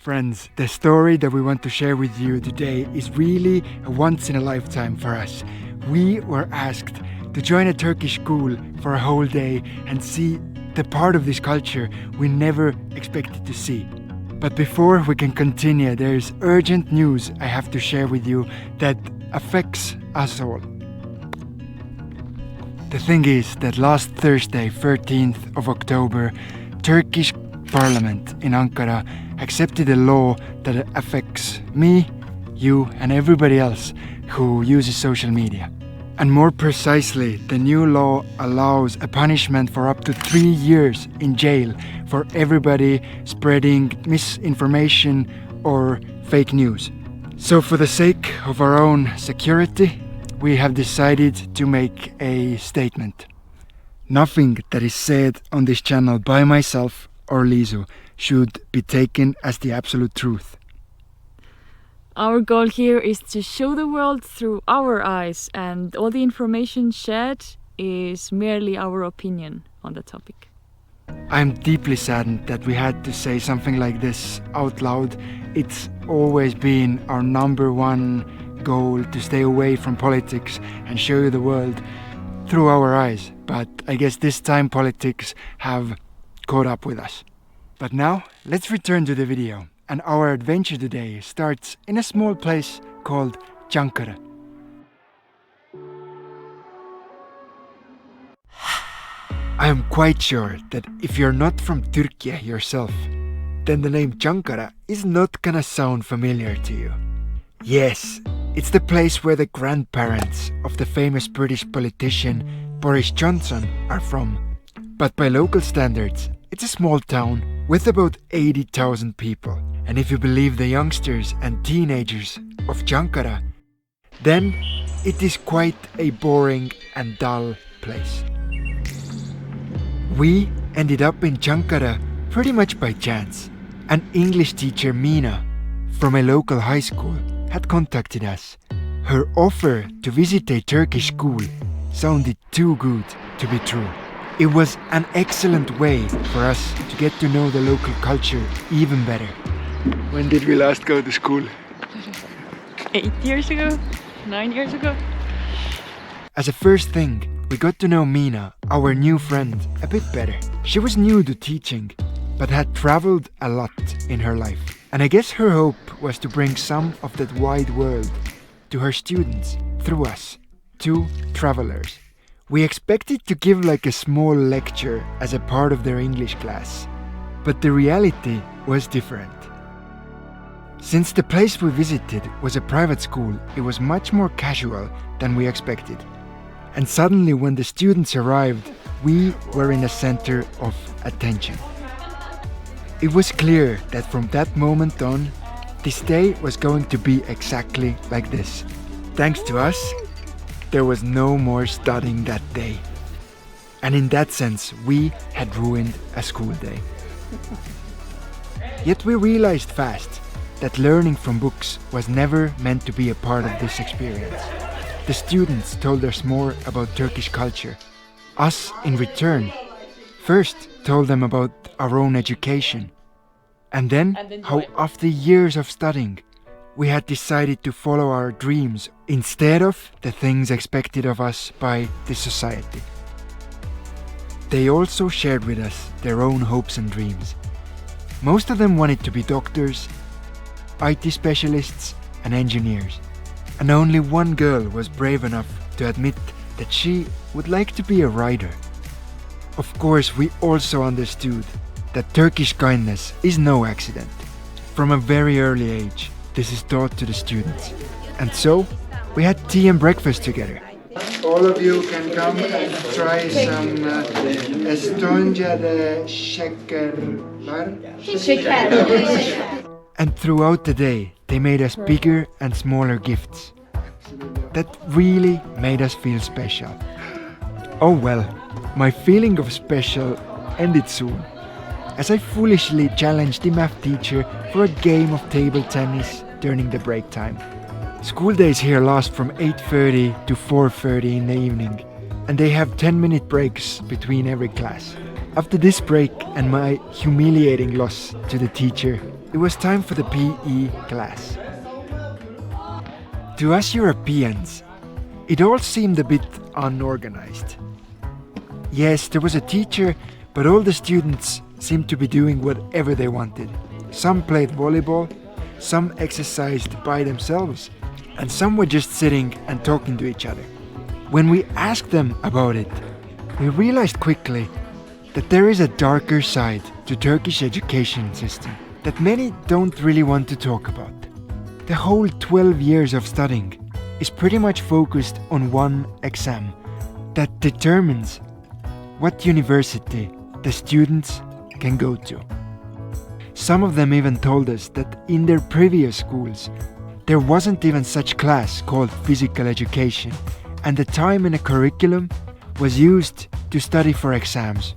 Friends, the story that we want to share with you today is really a once in a lifetime for us. We were asked to join a Turkish school for a whole day and see the part of this culture we never expected to see. But before we can continue, there's urgent news I have to share with you that affects us all. The thing is that last Thursday, 13th of October, Turkish Parliament in Ankara accepted a law that affects me, you and everybody else who uses social media. And more precisely, the new law allows a punishment for up to 3 years in jail for everybody spreading misinformation or fake news. So for the sake of our own security, we have decided to make a statement. Nothing that is said on this channel by myself or Liisu should be taken as the absolute truth. Our goal here is to show the world through our eyes, and all the information shared is merely our opinion on the topic. I'm deeply saddened that we had to say something like this out loud. It's always been our number one goal to stay away from politics and show you the world through our eyes. But I guess this time politics have caught up with us. But now, let's return to the video. And our adventure today starts in a small place called Çankırı. I am quite sure that if you're not from Turkey yourself, then the name Çankırı is not gonna sound familiar to you. Yes, it's the place where the grandparents of the famous British politician Boris Johnson are from. But by local standards, it's a small town with about 80,000 people. And if you believe the youngsters and teenagers of Çankırı, then it is quite a boring and dull place. We ended up in Çankırı pretty much by chance. An English teacher, Mina, from a local high school, had contacted us. Her offer to visit a Turkish school sounded too good to be true. It was an excellent way for us to get to know the local culture even better. When did we last go to school? 8 years ago? 9 years ago? As a first thing, we got to know Mina, our new friend, a bit better. She was new to teaching, but had traveled a lot in her life. And I guess her hope was to bring some of that wide world to her students through us, two travelers. We expected to give like a small lecture as a part of their English class, but the reality was different. Since the place we visited was a private school, it was much more casual than we expected. And suddenly when the students arrived, we were in the center of attention. It was clear that from that moment on, this day was going to be exactly like this. Thanks to us, there was no more studying that day. And in that sense, we had ruined a school day. Yet we realized fast that learning from books was never meant to be a part of this experience. The students told us more about Turkish culture. Us, in return, first told them about our own education. And then how after years of studying, we had decided to follow our dreams instead of the things expected of us by the society. They also shared with us their own hopes and dreams. Most of them wanted to be doctors, IT specialists and engineers. And only one girl was brave enough to admit that she would like to be a writer. Of course, we also understood that Turkish kindness is no accident. From a very early age, this is taught to the students. And so, we had tea and breakfast together. All of you can come and try some estonja de şekerler. And throughout the day, they made us bigger and smaller gifts. That really made us feel special. Oh well, my feeling of special ended soon, as I foolishly challenged the math teacher for a game of table tennis during the break time. School days here last from 8:30 to 4:30 in the evening, and they have 10-minute breaks between every class. After this break and my humiliating loss to the teacher, it was time for the PE class. To us Europeans, it all seemed a bit unorganized. Yes, there was a teacher, but all the students seemed to be doing whatever they wanted. Some played volleyball, some exercised by themselves, and some were just sitting and talking to each other. When we asked them about it, we realized quickly that there is a darker side to Turkish education system that many don't really want to talk about. The whole 12 years of studying is pretty much focused on one exam that determines what university the students can go to. Some of them even told us that in their previous schools there wasn't even such class called physical education, and the time in a curriculum was used to study for exams.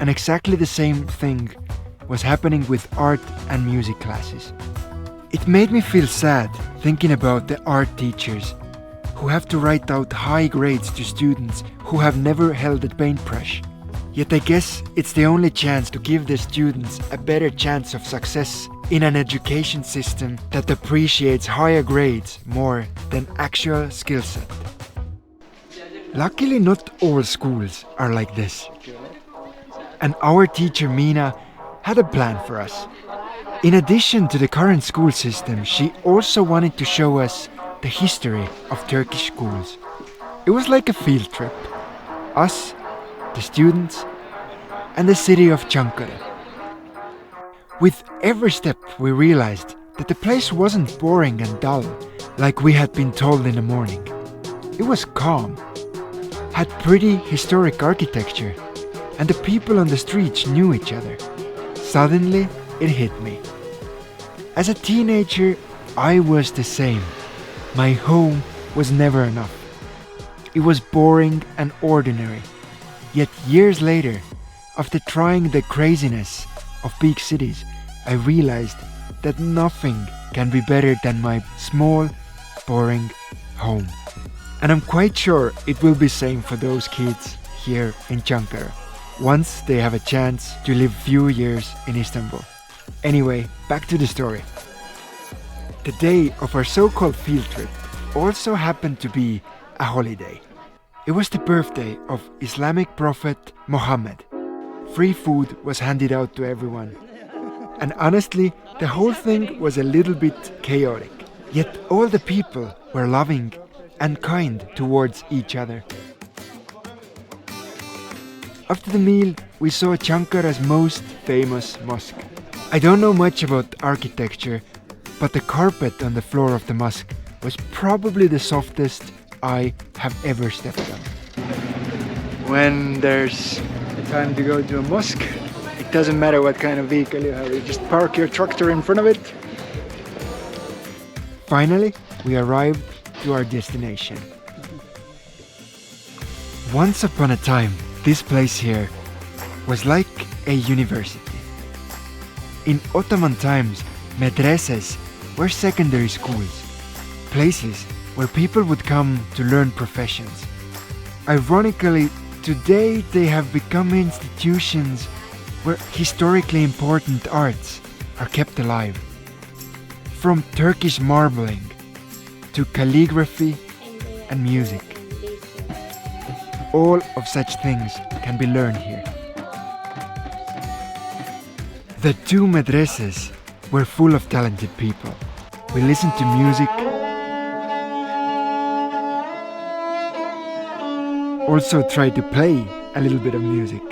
And exactly the same thing was happening with art and music classes. It made me feel sad thinking about the art teachers who have to write out high grades to students who have never held a paintbrush. Yet I guess it's the only chance to give the students a better chance of success in an education system that appreciates higher grades more than actual skill set. Luckily, not all schools are like this. And our teacher Mina had a plan for us. In addition to the current school system, she also wanted to show us the history of Turkish schools. It was like a field trip. Us, the students, and the city of Çankırı. With every step we realized that the place wasn't boring and dull like we had been told in the morning. It was calm, had pretty historic architecture, and the people on the streets knew each other. Suddenly it hit me. As a teenager, I was the same. My home was never enough. It was boring and ordinary. Yet years later, after trying the craziness of big cities, I realized that nothing can be better than my small, boring home. And I'm quite sure it will be same for those kids here in Çankırı, once they have a chance to live few years in Istanbul. Anyway, back to the story. The day of our so-called field trip also happened to be a holiday. It was the birthday of Islamic prophet Muhammad. Free food was handed out to everyone. And honestly, the whole thing was a little bit chaotic. Yet all the people were loving and kind towards each other. After the meal, we saw Çankırı's most famous mosque. I don't know much about architecture, but the carpet on the floor of the mosque was probably the softest I have ever stepped on. When there's time to go to a mosque, it doesn't matter what kind of vehicle you have, you just park your tractor in front of it. Finally, we arrived to our destination. Once upon a time, this place here was like a university. In Ottoman times, medreses were secondary schools, places where people would come to learn professions. Ironically, today they have become institutions where historically important arts are kept alive. From Turkish marbling to calligraphy and music. All of such things can be learned here. The two medreses were full of talented people. We listened to music, also tried to play a little bit of music.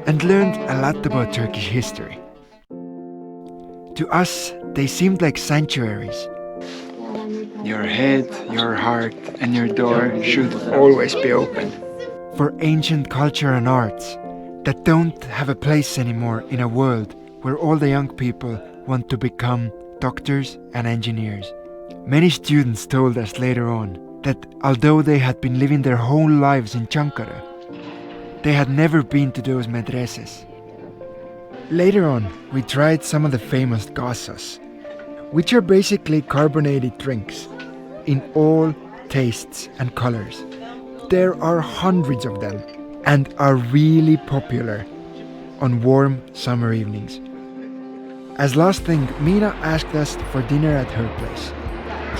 And learned a lot about Turkish history. To us, they seemed like sanctuaries. Your head, your heart, and your door should always be open. For ancient culture and arts that don't have a place anymore in a world where all the young people want to become doctors and engineers. Many students told us later on that although they had been living their whole lives in Çankırı, they had never been to those medreses. Later on, we tried some of the famous gasos, which are basically carbonated drinks in all tastes and colors. There are hundreds of them, and are really popular on warm summer evenings. As last thing, Mina asked us for dinner at her place.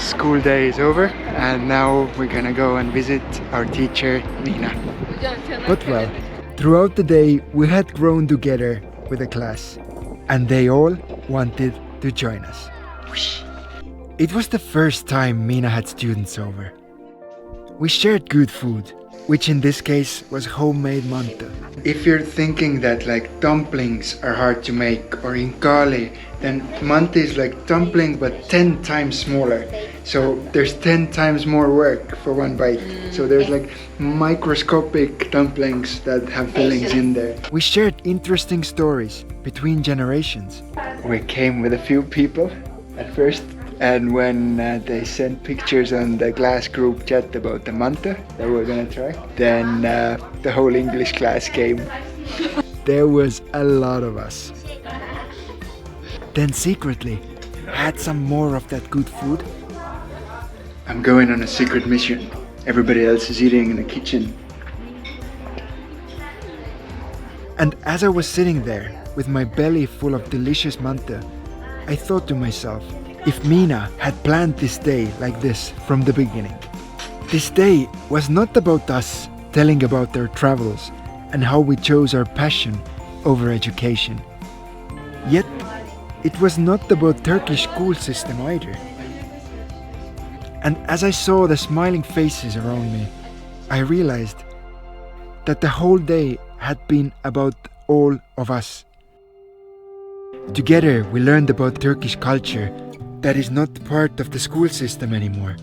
School day is over and now we're gonna go and visit our teacher, Mina. But well, throughout the day we had grown together with the class and they all wanted to join us. It was the first time Mina had students over. We shared good food, which in this case was homemade manta. If you're thinking that like dumplings are hard to make or inkali, then manta is like dumpling but 10 times smaller. So there's 10 times more work for one bite. So there's like microscopic dumplings that have fillings in there. We shared interesting stories between generations. We came with a few people at first. And when they sent pictures on the class group chat about the manta that we're gonna try, then the whole English class came. There was a lot of us. Then secretly, I had some more of that good food. I'm going on a secret mission. Everybody else is eating in the kitchen. And as I was sitting there with my belly full of delicious manta, I thought to myself, if Mina had planned this day like this from the beginning. This day was not about us telling about their travels and how we chose our passion over education. Yet, it was not about Turkish school system either. And as I saw the smiling faces around me, I realized that the whole day had been about all of us. Together we learned about Turkish culture that is not part of the school system anymore.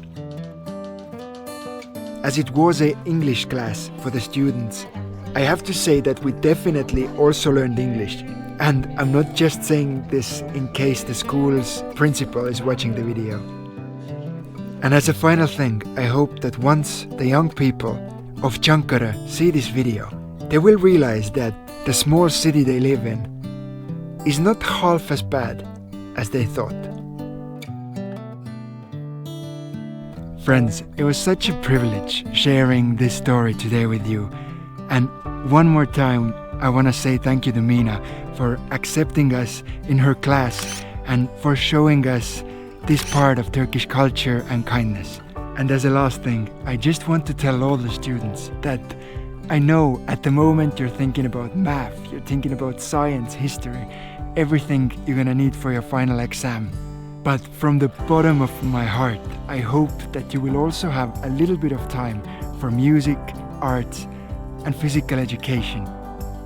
As it was an English class for the students, I have to say that we definitely also learned English. And I'm not just saying this in case the school's principal is watching the video. And as a final thing, I hope that once the young people of Çankırı see this video, they will realize that the small city they live in is not half as bad as they thought. Friends, it was such a privilege sharing this story today with you. And one more time, I want to say thank you to Mina for accepting us in her class and for showing us this part of Turkish culture and kindness. And as a last thing, I just want to tell all the students that I know at the moment you're thinking about math, you're thinking about science, history, everything you're gonna need for your final exam. But from the bottom of my heart, I hope that you will also have a little bit of time for music, arts, and physical education.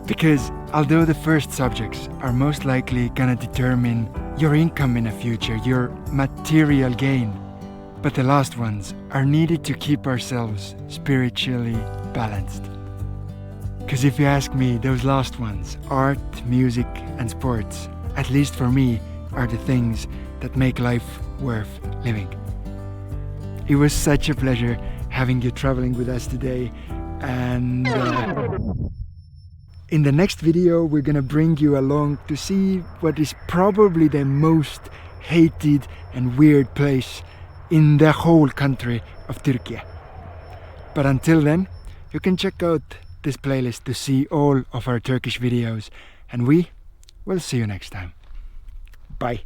Because although the first subjects are most likely gonna determine your income in the future, your material gain, but the last ones are needed to keep ourselves spiritually balanced. Because if you ask me, those last ones, art, music, and sports, at least for me, are the things that make life worth living. It was such a pleasure having you traveling with us today, and in the next video we're gonna bring you along to see what is probably the most hated and weird place in the whole country of Turkey. But until then, you can check out this playlist to see all of our Turkish videos, and we will see you next time. Bye.